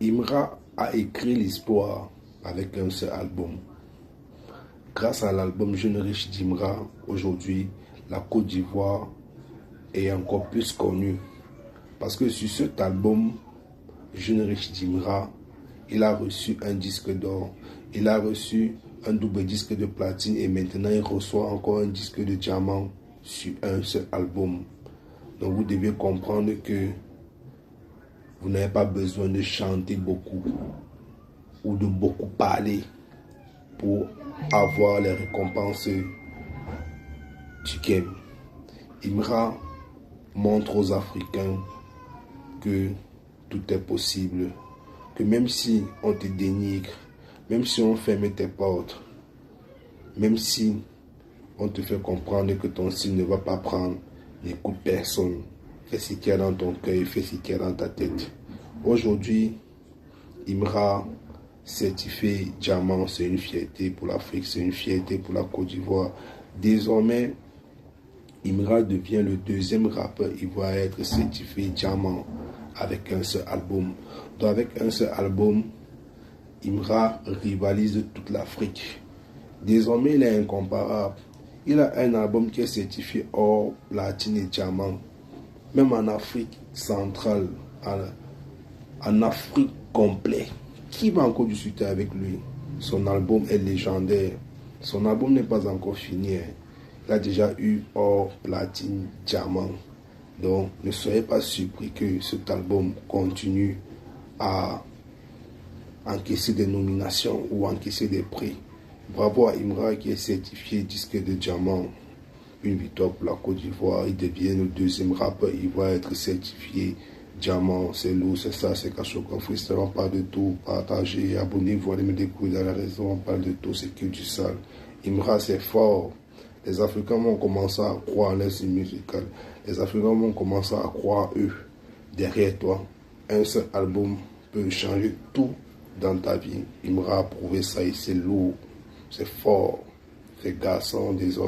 Imra a écrit l'histoire avec un seul album. Grâce à l'album Jeune riche d'Imra, aujourd'hui, la Côte d'Ivoire est encore plus connue. Parce que sur cet album, Jeune riche d'Imra, il a reçu un disque d'or, il a reçu un double disque de platine et maintenant il reçoit encore un disque de diamant sur un seul album. Donc vous devez comprendre que vous n'avez pas besoin de chanter beaucoup ou de beaucoup parler pour avoir les récompenses du game. Imra montre aux Africains que tout est possible, que même si on te dénigre, même si on ferme tes portes, même si on te fait comprendre que ton style ne va pas prendre, n'écoute personne. Fais ce qu'il y a dans ton cœur, fais ce qu'il y a dans ta tête. Aujourd'hui, Imra certifié diamant, c'est une fierté pour l'Afrique, c'est une fierté pour la Côte d'Ivoire. Désormais, Imra devient le deuxième rappeur ivoirien à être certifié diamant avec un seul album. Donc avec un seul album, Imra rivalise toute l'Afrique. Désormais, il est incomparable. Il a un album qui est certifié or, platine et diamant. Même en Afrique centrale, en Afrique complète. Qui va encore discuter avec lui? Son album est légendaire. Son album n'est pas encore fini. Il a déjà eu or, platine, diamant. Donc, ne soyez pas surpris que cet album continue à encaisser des nominations ou encaisser des prix. Bravo à Imra qui est certifié disque de diamant. Une victoire pour la Côte d'Ivoire. Il devient le deuxième rappeur ivoirien à être certifié diamant. C'est lourd, c'est ça, c'est Kachokan Freestyle. On parle de tout. Partagez, abonnez-vous, allez me découvrir dans la raison. On parle de tout, c'est que du sale. Imra, c'est fort. Les Africains vont commencer à croire en leur musical. Les Africains vont commencer à croire eux. Derrière toi, un seul album peut changer tout dans ta vie. Imra a prouvé ça et c'est lourd. C'est fort. C'est garçon, désormais.